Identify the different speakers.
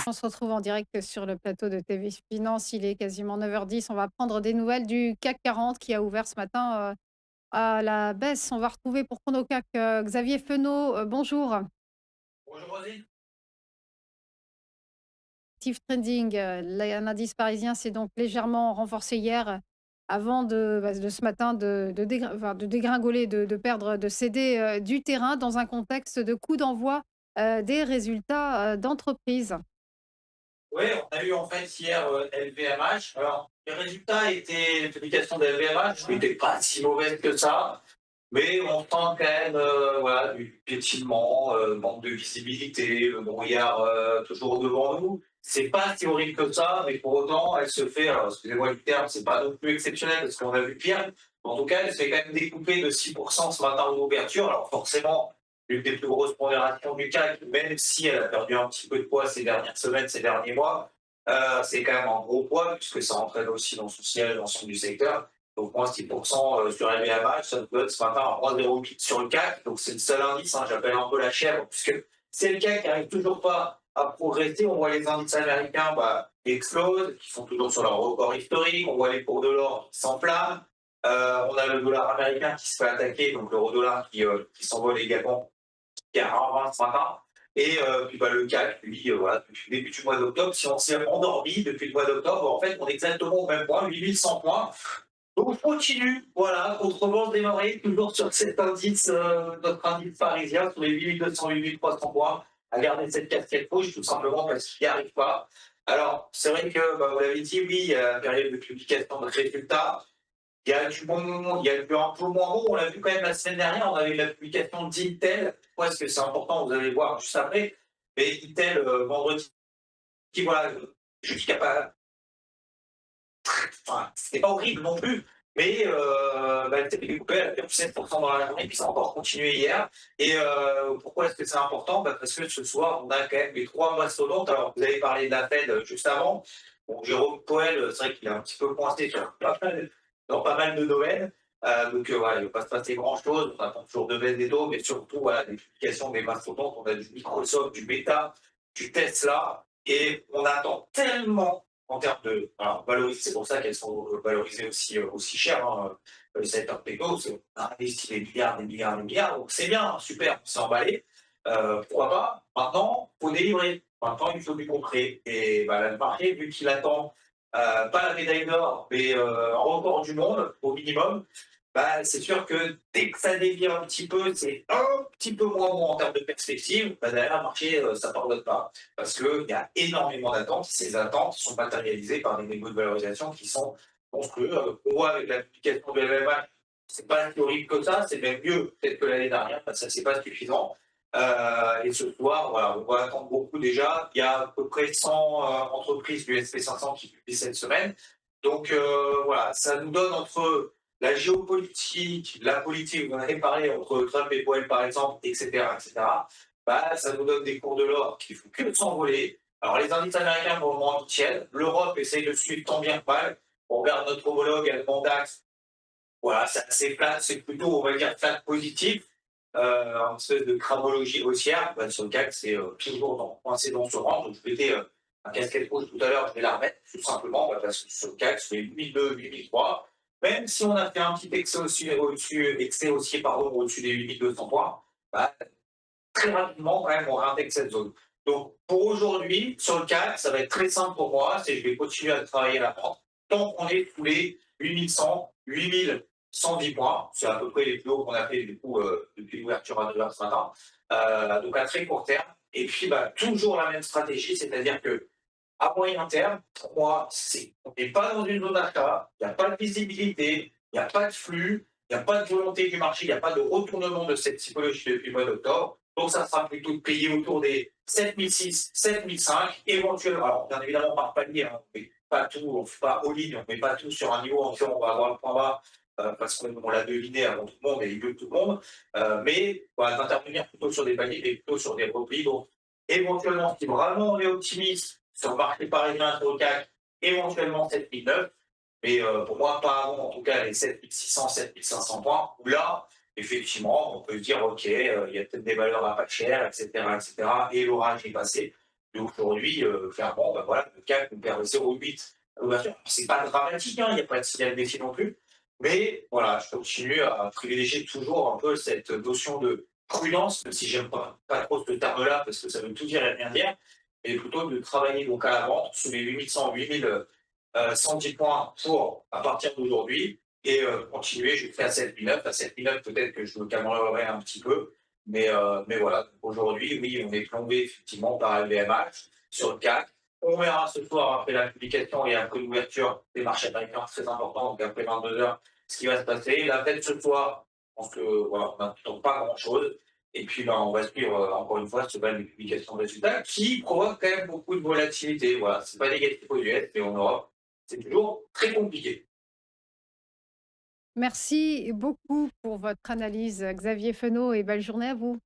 Speaker 1: On se retrouve en direct sur le plateau de TV Finance. Il est quasiment 9h10. On va prendre des nouvelles du CAC 40 qui a ouvert ce matin à la baisse. On va retrouver pour ChronoCAC Xavier Fenot. Bonjour.
Speaker 2: Bonjour Rosine.
Speaker 1: Active Trending, l'indice parisien s'est donc légèrement renforcé hier avant de ce matin de dégringoler, de perdre, de céder du terrain dans un contexte de coup d'envoi des résultats d'entreprise.
Speaker 2: Oui, on a eu en fait hier LVMH. Alors, les résultats étaient, les publications de LVMH n'étaient pas si mauvaises que ça, mais on sent quand même voilà, du piétinement, manque de visibilité, le brouillard toujours devant nous. C'est pas si horrible que ça, mais pour autant, elle se fait, alors excusez-moi du terme, c'est pas non plus exceptionnel parce qu'on a vu pire. En tout cas, elle se fait quand même découper de 6% ce matin en ouverture. Alors forcément, l'une des plus grosses pondérations du CAC, même si elle a perdu un petit peu de poids ces dernières semaines, ces derniers mois, c'est quand même un gros poids puisque ça entraîne aussi dans son ciel l'ensemble du secteur. Donc moins 6% sur LVMH, ça nous donne ce matin un 3,08 sur le CAC. Donc c'est le seul indice, hein, j'appelle un peu la chèvre, puisque c'est le CAC qui n'arrive toujours pas à progresser. On voit les indices américains qui explosent, qui sont toujours sur leur record historique. On voit les cours de l'or qui s'enflamment. On a le dollar américain qui se fait attaquer, donc l'euro-dollar qui s'envole également, qui a un 20 ce matin. Et puis le CAC, lui, voilà, depuis le début du mois d'octobre, si on s'est endormi depuis le mois d'octobre, en fait, on est exactement au même point, 8100 points. Donc je continue, voilà, contre-vent démarré, toujours sur cet indice, notre indice parisien, sur les 8200, 8300 points, à garder cette casquette rouge, tout simplement parce qu'il n'y arrive pas. Alors, c'est vrai que, vous l'avez dit, oui, il y a la période de publication de résultats. Il y a du bon, il y a du un peu moins bon. On l'a vu quand même la semaine dernière, on avait la publication d'Intel. Pourquoi est-ce que c'est important? Vous allez voir juste après. Mais Intel, vendredi, voilà, je dis qu'il n'y a pas, enfin, c'était pas horrible non plus, mais elle s'est fait découper, elle a perdu 7% dans la journée, puis ça a encore continué hier. Et pourquoi est-ce que c'est important? Parce que ce soir, on a quand même les trois mastodontes. Alors, vous avez parlé de la Fed juste avant. Bon, Jérôme Powell, c'est vrai qu'il est un petit peu coincé dans pas mal de domaines. Donc, voilà, il ne va pas se passer grand-chose. On attend toujours de baisse des taux, mais surtout, voilà, des publications des mastodontes. On a du Microsoft, du Meta, du Tesla, et on attend tellement en termes de valorisation. C'est pour ça qu'elles sont valorisées aussi cher, hein, le secteur techno, parce qu'on a investi des milliards, des milliards, des milliards, donc c'est bien, super, on s'est emballé. Pourquoi pas? Maintenant, il faut délivrer. Maintenant, il faut du concret. Et le marché, vu qu'il attend pas la médaille d'or, mais un record du monde, au minimum, c'est sûr que dès que ça dévie un petit peu, c'est un petit peu moins bon en termes de perspective, derrière le marché, ça ne pardonne pas. Parce qu'il y a énormément d'attentes, ces attentes sont matérialisées par des niveaux de valorisation qui sont monstrueux. On voit avec la publication de LVMH, c'est pas si horrible que ça, c'est même mieux peut-être que l'année dernière, parce que ça c'est pas suffisant. Et ce soir, voilà, on va attendre beaucoup déjà. Il y a à peu près 100 entreprises du SP 500 qui publient cette semaine. Donc voilà, ça nous donne entre la géopolitique, la politique, vous en avez parlé entre Trump et Powell par exemple, etc., etc., ça nous donne des cours de l'or qui ne font que s'envoler. Alors les indices américains pour le moment tiennent, l'Europe essaye de suivre tant bien que mal. On regarde notre homologue allemand DAX, voilà, c'est assez plat, c'est plutôt, on va dire, flat positif, une espèce de cramologie haussière. Sur le CAC, c'est toujours coincé dans ce rang. Donc, je mettais un casquette rouge tout à l'heure, je vais la remettre, tout simplement, parce que sur le CAC, c'est 8002, 8003. Même si on a fait un petit excès excès haussier, pardon, au-dessus des 8200 points, bah, très rapidement, quand même, on réintègre cette zone. Donc, pour aujourd'hui, sur le CAC, ça va être très simple pour moi, c'est que je vais continuer à travailler à la pente. Tant qu'on est sous les 8100, 8110 points, c'est à peu près les plus hauts qu'on a fait du coup, depuis l'ouverture à 2h ce matin, donc à très court terme. Et puis, toujours la même stratégie, c'est-à-dire que à moyen terme, pour moi, on n'est pas dans une zone d'achat, il n'y a pas de visibilité, il n'y a pas de flux, il n'y a pas de volonté du marché, il n'y a pas de retournement de cette typologie depuis le mois d'octobre. Donc, ça sera plutôt de payer autour des 7006, 7005, éventuellement. Alors, bien évidemment, par palier, hein, on ne fait pas tout, on ne fait pas all-in, on ne met pas tout sur un niveau en disant on va avoir le point bas, parce qu'on l'a deviné avant tout le monde et il veut tout le monde. Mais voilà, d'intervenir plutôt sur des paliers et plutôt sur des replis. Donc, éventuellement, si vraiment on est optimiste sur le marché parisien, sur le CAC, éventuellement 7009. Mais pour moi, pas avant, en tout cas, les 7600, 7500 points, où là, effectivement, on peut se dire, OK, il y a peut-être des valeurs à pas cher, etc., etc., et l'orage est passé. Et aujourd'hui, clairement, bah, voilà, le CAC nous perd 0,8 à l'ouverture. C'est pas dramatique, hein, il n'y a pas de signal défi non plus. Mais voilà, je continue à privilégier toujours un peu cette notion de prudence, même si j'aime pas trop ce terme-là, parce que ça veut tout dire et rien dire, et plutôt de travailler donc à la vente sous les 8100, 110 points pour à partir d'aujourd'hui et continuer jusqu'à 7009. À 7009, peut-être que je me calmerai un petit peu, mais voilà, aujourd'hui, oui, on est plombé effectivement par LVMH sur le CAC. On verra ce soir, après la publication et après l'ouverture des marchés américains, très important, donc après 22 heures, ce qui va se passer. La fête ce soir, je pense que voilà, on n'attend pas grand-chose. Et puis, ben, on va suivre, encore une fois, ce bal de publication de résultats qui provoque quand même beaucoup de volatilité. Voilà, c'est pas négatif aux US, mais en Europe, c'est toujours très compliqué.
Speaker 1: Merci beaucoup pour votre analyse, Xavier Fenot, et belle journée à vous.